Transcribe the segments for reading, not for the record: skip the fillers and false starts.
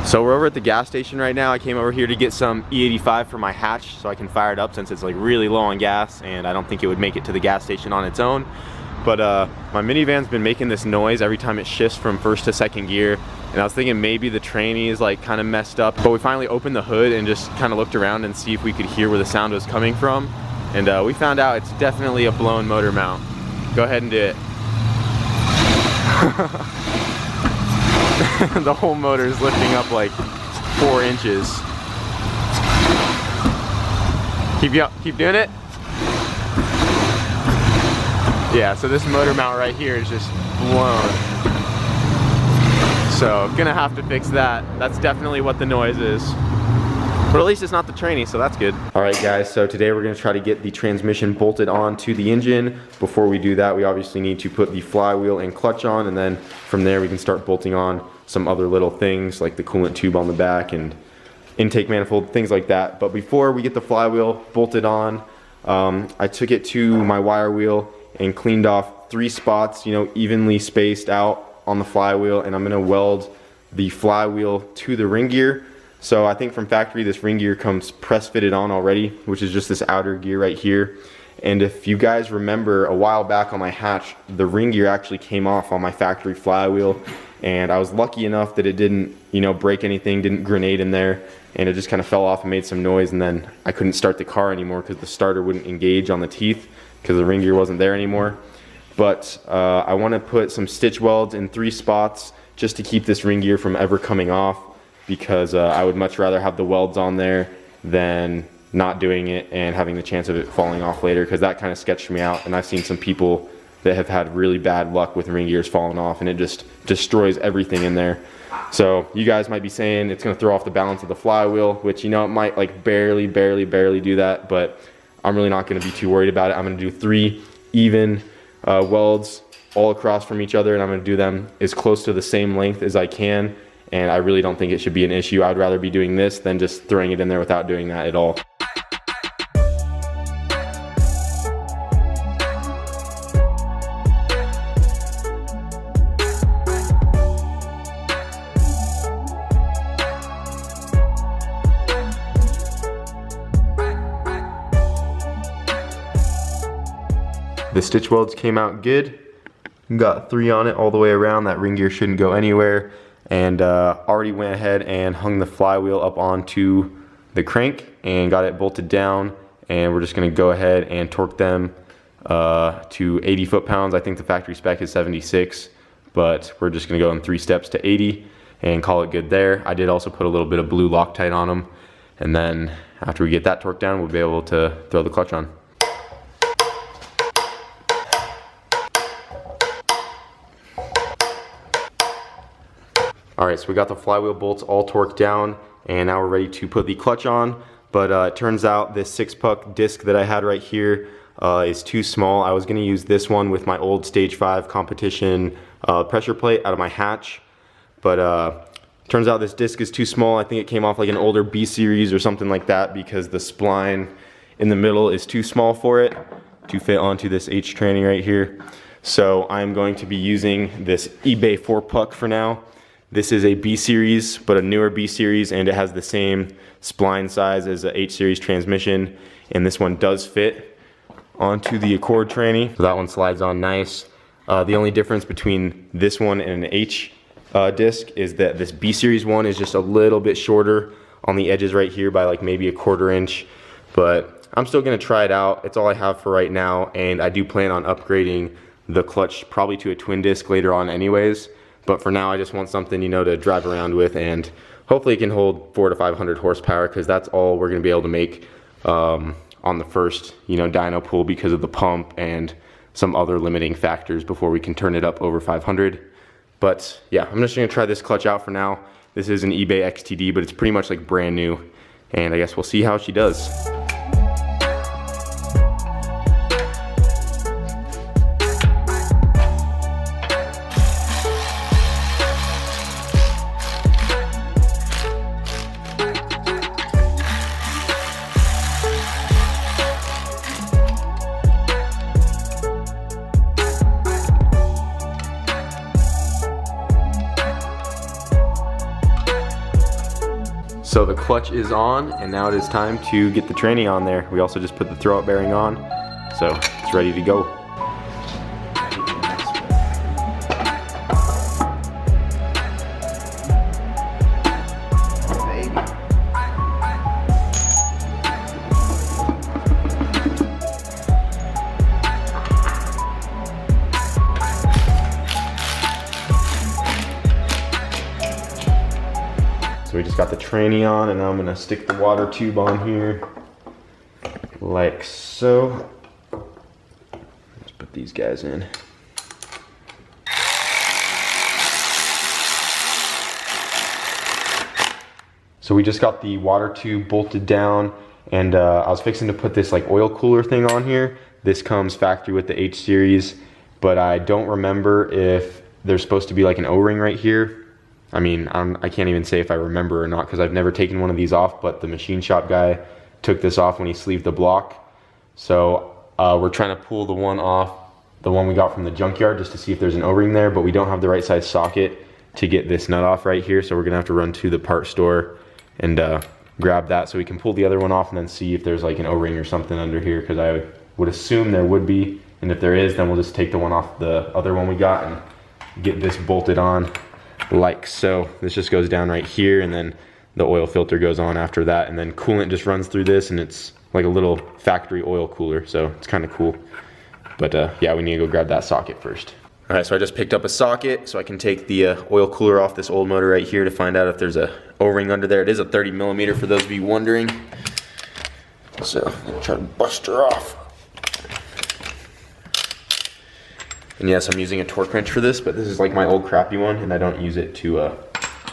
So we're over at the gas station right now. I came over here to get some E85 for my hatch so I can fire it up since it's like really low on gas and I don't think it would make it to the gas station on its own. But my minivan's been making this noise every time it shifts from first to second gear, and I was thinking maybe the tranny is like kind of messed up, but we finally opened the hood and just kind of looked around and see if we could hear where the sound was coming from, and we found out it's definitely a blown motor mount. Go ahead and do it. The whole motor is lifting up like 4 inches. Keep doing it. Yeah, so this motor mount right here is just blown. So gonna have to fix that. That's definitely what the noise is. But at least it's not the tranny, so that's good. All right guys, so today we're gonna try to get the transmission bolted on to the engine. Before we do that, we obviously need to put the flywheel and clutch on, and then from there we can start bolting on some other little things like the coolant tube on the back and intake manifold, things like that. But before we get the flywheel bolted on, I took it to my wire wheel and cleaned off 3 spots, you know, evenly spaced out on the flywheel, and I'm gonna weld the flywheel to the ring gear. So I think from factory this ring gear comes press fitted on already, which is just this outer gear right here. And if you guys remember, a while back on my hatch, the ring gear actually came off on my factory flywheel, and I was lucky enough that it didn't, you know, break anything, didn't grenade in there, and it just kind of fell off and made some noise, and then I couldn't start the car anymore because the starter wouldn't engage on the teeth because the ring gear wasn't there anymore. But I want to put some stitch welds in 3 spots just to keep this ring gear from ever coming off, because I would much rather have the welds on there than not doing it and having the chance of it falling off later, because that kind of sketched me out, and I've seen some people that have had really bad luck with ring gears falling off and it just destroys everything in there. So you guys might be saying it's going to throw off the balance of the flywheel, which, you know, it might like barely do that, but I'm really not going to be too worried about it. I'm going to do 3 even welds all across from each other, and I'm going to do them as close to the same length as I can, and I really don't think it should be an issue. I'd rather be doing this than just throwing it in there without doing that at all. The stitch welds came out good. Got 3 on it all the way around. That ring gear shouldn't go anywhere. And already went ahead and hung the flywheel up onto the crank and got it bolted down. And we're just gonna go ahead and torque them to 80 foot-pounds. I think the factory spec is 76, but we're just gonna go in 3 steps to 80 and call it good there. I did also put a little bit of blue Loctite on them. And then after we get that torqued down, we'll be able to throw the clutch on. Alright, so we got the flywheel bolts all torqued down, and now we're ready to put the clutch on. But it turns out this 6-puck disc that I had right here is too small. I was going to use this one with my old Stage 5 competition pressure plate out of my hatch. But turns out this disc is too small. I think it came off like an older B series or something like that, because the spline in the middle is too small for it to fit onto this H tranny right here. So I'm going to be using this eBay 4-puck for now. This is a B series, but a newer B series, and it has the same spline size as a H series transmission, and this one does fit onto the Accord tranny. So that one slides on nice. The only difference between this one and an H disc is that this B series one is just a little bit shorter on the edges right here by like maybe a 1/4 inch, but I'm still gonna try it out. It's all I have for right now, and I do plan on upgrading the clutch probably to a twin disc later on anyways. But for now, I just want something, you know, to drive around with, and hopefully it can hold 400 to 500 horsepower, because that's all we're going to be able to make on the first, you know, dyno pool, because of the pump and some other limiting factors before we can turn it up over 500. But yeah, I'm just going to try this clutch out for now. This is an eBay XTD, but it's pretty much like brand new, and I guess we'll see how she does. So the clutch is on, and now it is time to get the tranny on there. We also just put the throwout bearing on, so it's ready to go. So we just got the tranny on, and now I'm gonna stick the water tube on here, like so. Let's put these guys in. So we just got the water tube bolted down, and I was fixing to put this like oil cooler thing on here. This comes factory with the H series, but I don't remember if there's supposed to be like an O-ring right here. I mean, I can't even say if I remember or not, because I've never taken one of these off, but the machine shop guy took this off when he sleeved the block. So we're trying to pull the one off, the one we got from the junkyard, just to see if there's an O-ring there, but we don't have the right size socket to get this nut off right here, so we're gonna have to run to the part store and grab that so we can pull the other one off and then see if there's like an O-ring or something under here, because I would assume there would be, and if there is, then we'll just take the one off the other one we got and get this bolted on. Like so. This just goes down right here, and then the oil filter goes on after that, and then coolant just runs through this, and it's like a little factory oil cooler, so it's kind of cool. But yeah, we need to go grab that socket first. All right, so I just picked up a socket so I can take the oil cooler off this old motor right here to find out if there's a O-ring under there. It is a 30 millimeter for those of you wondering. So I'm gonna try to bust her off. And yes, I'm using a torque wrench for this, but this is like my old crappy one, and I don't use it to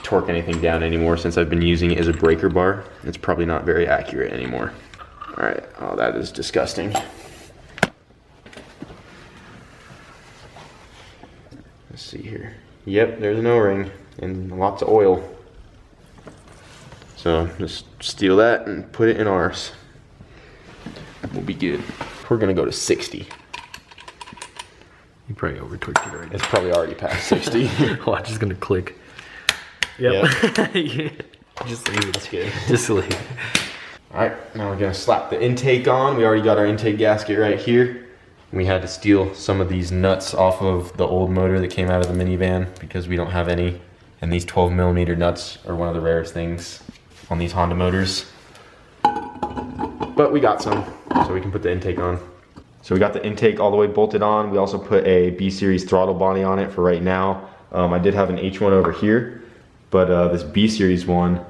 torque anything down anymore since I've been using it as a breaker bar. It's probably not very accurate anymore. All right, oh, that is disgusting. Let's see here. Yep, there's an O-ring and lots of oil. So just steal that and put it in ours. We'll be good. We're gonna go to 60. You probably over-torqued it already. It's probably already past 60. Watch, it's gonna click. Yep. Yeah. Just leave it. That's good. Just leave it. All right, now we're gonna slap the intake on. We already got our intake gasket right here. We had to steal some of these nuts off of the old motor that came out of the minivan because we don't have any. And these 12 millimeter nuts are one of the rarest things on these Honda motors. But we got some, so we can put the intake on. So we got the intake all the way bolted on. We also put a B series throttle body on it for right now. I did have an H one over here, but this B series one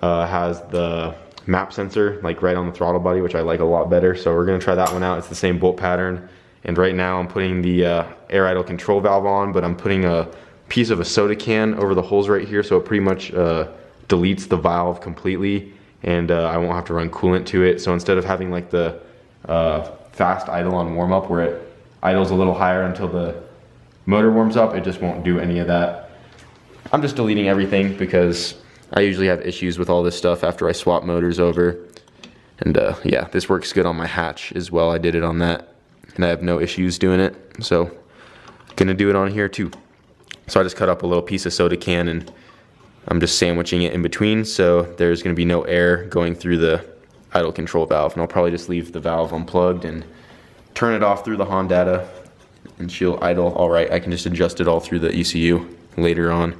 has the map sensor like right on the throttle body, which I like a lot better. So we're gonna try that one out. It's the same bolt pattern. And right now I'm putting the air idle control valve on, but I'm putting a piece of a soda can over the holes right here, so it pretty much deletes the valve completely, and I won't have to run coolant to it. So instead of having like the fast idle on warm up where it idles a little higher until the motor warms up, it just won't do any of that. I'm just deleting everything because I usually have issues with all this stuff after I swap motors over. And yeah, this works good on my hatch as well. I did it on that and I have no issues doing it. So gonna do it on here too. So I just cut up a little piece of soda can and I'm just sandwiching it in between, so there's gonna be no air going through the idle control valve, and I'll probably just leave the valve unplugged and turn it off through the Honda, and she'll idle all right. I can just adjust it all through the ECU later on.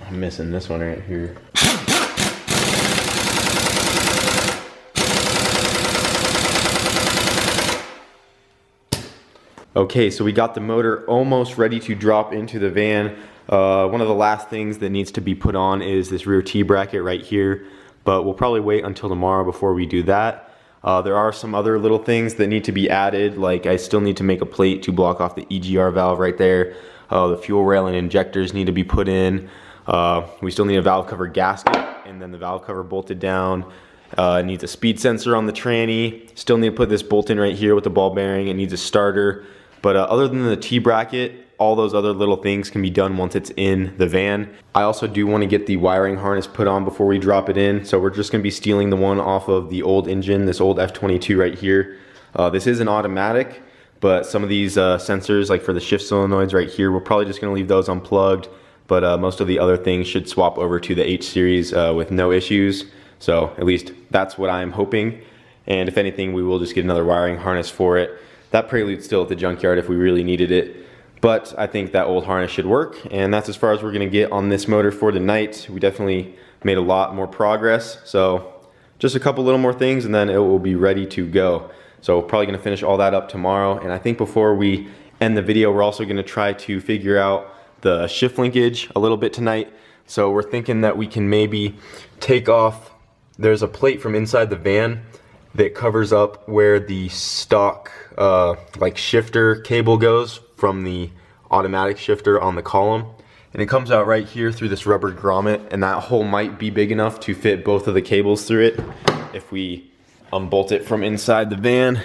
I'm missing this one right here. Okay, so we got the motor almost ready to drop into the van. One of the last things that needs to be put on is this rear T-bracket right here, but we'll probably wait until tomorrow before we do that. There are some other little things that need to be added, like I still need to make a plate to block off the EGR valve right there. The fuel rail and injectors need to be put in. We still need a valve cover gasket, and then the valve cover bolted down. It needs a speed sensor on the tranny. Still need to put this bolt in right here with the ball bearing. It needs a starter. But other than the T-bracket, all those other little things can be done once it's in the van. I also do want to get the wiring harness put on before we drop it in. So we're just going to be stealing the one off of the old engine, this old F22 right here. This is an automatic, but some of these sensors, like for the shift solenoids right here, we're probably just gonna leave those unplugged, but most of the other things should swap over to the H series with no issues. So at least that's what I'm hoping. And if anything, we will just get another wiring harness for it. That Prelude's still at the junkyard if we really needed it. But I think that old harness should work, and that's as far as we're gonna get on this motor for the night. We definitely made a lot more progress. So just a couple little more things and then it will be ready to go. So probably gonna finish all that up tomorrow. And I think before we end the video, we're also gonna try to figure out the shift linkage a little bit tonight. So we're thinking that we can maybe take off, there's a plate from inside the van that covers up where the stock like shifter cable goes from the automatic shifter on the column. And it comes out right here through this rubber grommet, and that hole might be big enough to fit both of the cables through it if we unbolt it from inside the van.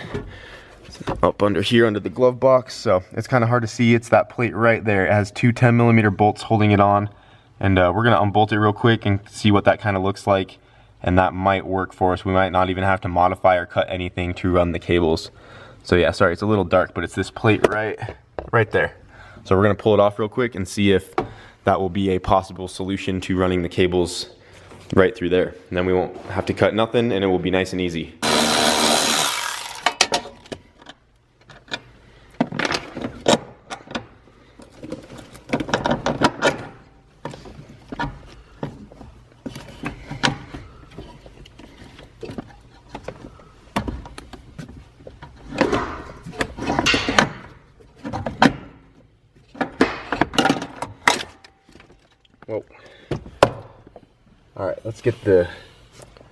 It's up under here under the glove box, so it's kind of hard to see. It's that plate right there. It has two 10mm bolts holding it on, and we're gonna unbolt it real quick and see what that kind of looks like, and that might work for us. We might not even have to modify or cut anything to run the cables. So yeah, sorry, it's a little dark, but it's this plate right there. So we're gonna pull it off real quick and see if that will be a possible solution to running the cables right through there. And then we won't have to cut nothing and it will be nice and easy. Whoa. All right, let's get the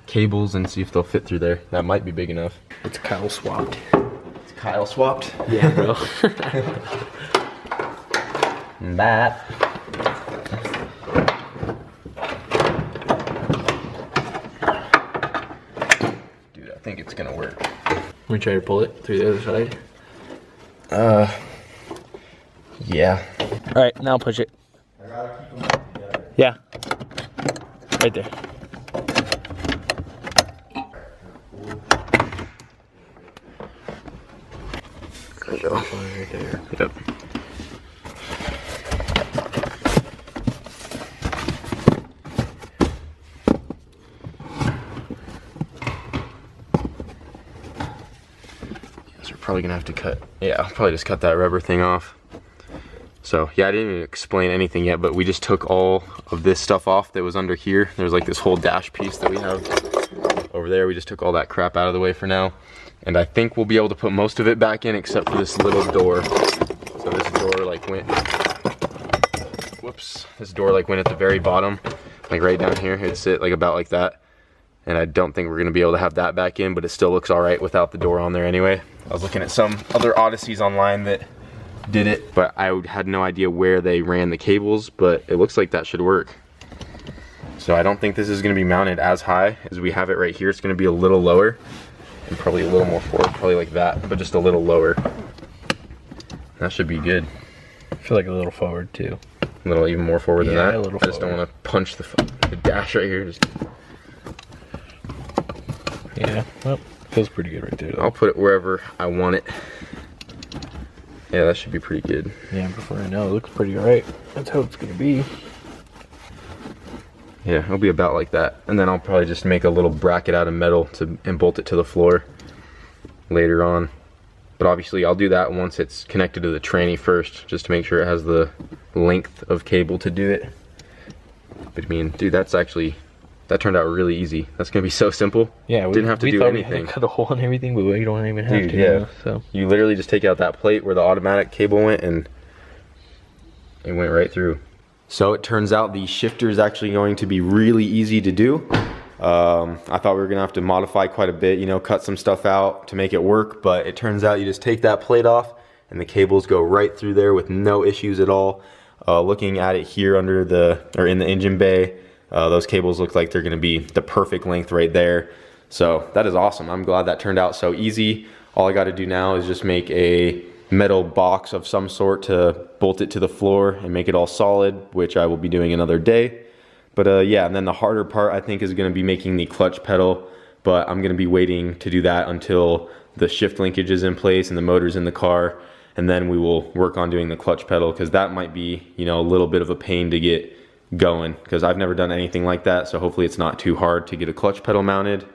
cables and see if they'll fit through there. That might be big enough. It's Kyle swapped. It's Kyle swapped? Yeah, bro. That. Dude, I think it's gonna work. Let me try to pull it through the other side. Yeah. All right, now push it. I gotta keep them up together. Yeah. Right there. There we go. Right there. Yep. Guess we're probably gonna have to cut. Yeah, I'll probably just cut that rubber thing off. So yeah, I didn't even explain anything yet, but we just took all of this stuff off that was under here. There's like this whole dash piece that we have over there. We just took all that crap out of the way for now. And I think we'll be able to put most of it back in except for this little door. So this door like went, whoops, this door like went at the very bottom, like right down here. It'd sit like about like that. And I don't think we're gonna be able to have that back in, but it still looks all right without the door on there anyway. I was looking at some other Odysseys online that did it, but I had no idea where they ran the cables, but it looks like that should work. So I don't think this is gonna be mounted as high as we have it right here. It's gonna be a little lower and probably a little more forward, probably like that, but just a little lower. That should be good. I feel like a little forward too. A little even more forward than that. A little I just don't wanna punch the dash right here. Just... Yeah, well, feels pretty good right there though. I'll put it wherever I want it. Yeah, that should be pretty good. Yeah, before I know, it looks pretty alright. That's how it's gonna be. Yeah, it'll be about like that. And then I'll probably just make a little bracket out of metal and bolt it to the floor later on. But obviously I'll do that once it's connected to the tranny first, just to make sure it has the length of cable to do it. But I mean, dude, that turned out really easy. That's gonna be so simple. Yeah, we didn't have to do anything. We had to cut a hole and everything, but we don't even have Dude, to. Yeah. Now, so you literally just take out that plate where the automatic cable went, and it went right through. So it turns out the shifter is actually going to be really easy to do. I thought we were gonna have to modify quite a bit, you know, cut some stuff out to make it work, but it turns out you just take that plate off and the cables go right through there with no issues at all. Looking at it here under in the engine bay, those cables look like they're gonna be the perfect length right there. So that is awesome. I'm glad that turned out so easy. All I gotta do now is just make a metal box of some sort to bolt it to the floor and make it all solid, which I will be doing another day. But yeah, and then the harder part I think is gonna be making the clutch pedal, but I'm gonna be waiting to do that until the shift linkage is in place and the motor's in the car, and then we will work on doing the clutch pedal, because that might be, you know, a little bit of a pain to get going, because I've never done anything like that, so hopefully it's not too hard to get a clutch pedal mounted.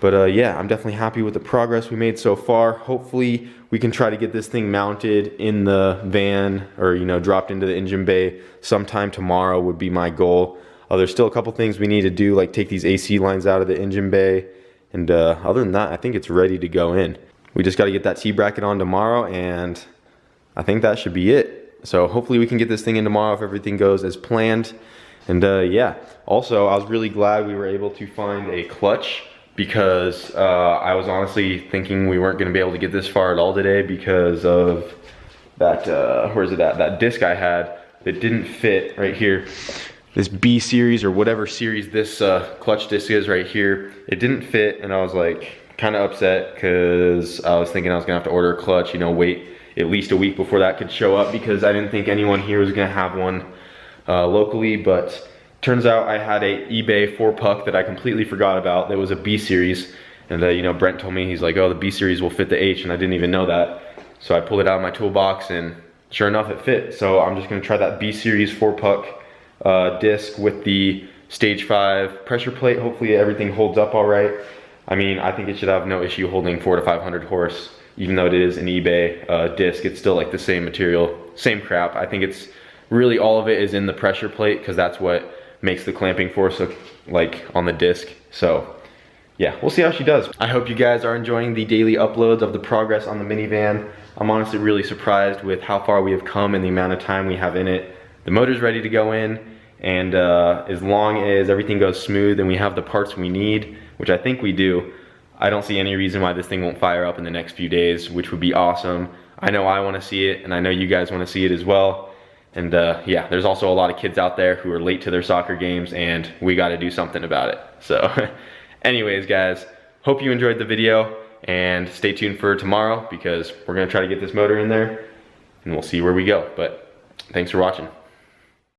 But yeah, I'm definitely happy with the progress we made so far. Hopefully we can try to get this thing mounted in the van, or, you know, dropped into the engine bay sometime tomorrow would be my goal. There's still a couple things we need to do, like take these AC lines out of the engine bay, and other than that, I think it's ready to go in. We just got to get that T-bracket on tomorrow, and I think that should be it. So hopefully we can get this thing in tomorrow if everything goes as planned. And yeah, also I was really glad we were able to find a clutch, because I was honestly thinking we weren't going to be able to get this far at all today because of that, where's it at? That disc I had that didn't fit right here. This B series, or whatever series this clutch disc is right here, it didn't fit, and I was like kind of upset because I was thinking I was going to have to order a clutch, you know, wait at least a week before that could show up, because I didn't think anyone here was going to have one locally. But turns out I had a eBay 4-puck that I completely forgot about that was a B series, and you know, Brent told me, he's like, oh, the B series will fit the H, and I didn't even know that. So I pulled it out of my toolbox, and sure enough it fit. So I'm just going to try that B series 4-puck disc with the stage 5 pressure plate. Hopefully everything holds up all right. I mean, I think it should have no issue holding 400 to 500 horse, even though it is an eBay disc. It's still like the same material, same crap. I think it's really, all of it is in the pressure plate, because that's what makes the clamping force like on the disc. So yeah, we'll see how she does. I hope you guys are enjoying the daily uploads of the progress on the minivan. I'm honestly really surprised with how far we have come and the amount of time we have in it. The motor's ready to go in, and as long as everything goes smooth and we have the parts we need, which I think we do, I don't see any reason why this thing won't fire up in the next few days, which would be awesome. I know I want to see it, and I know you guys want to see it as well. And yeah, there's also a lot of kids out there who are late to their soccer games, and we got to do something about it. So anyways, guys, hope you enjoyed the video, and stay tuned for tomorrow, because we're going to try to get this motor in there, and we'll see where we go. But thanks for watching.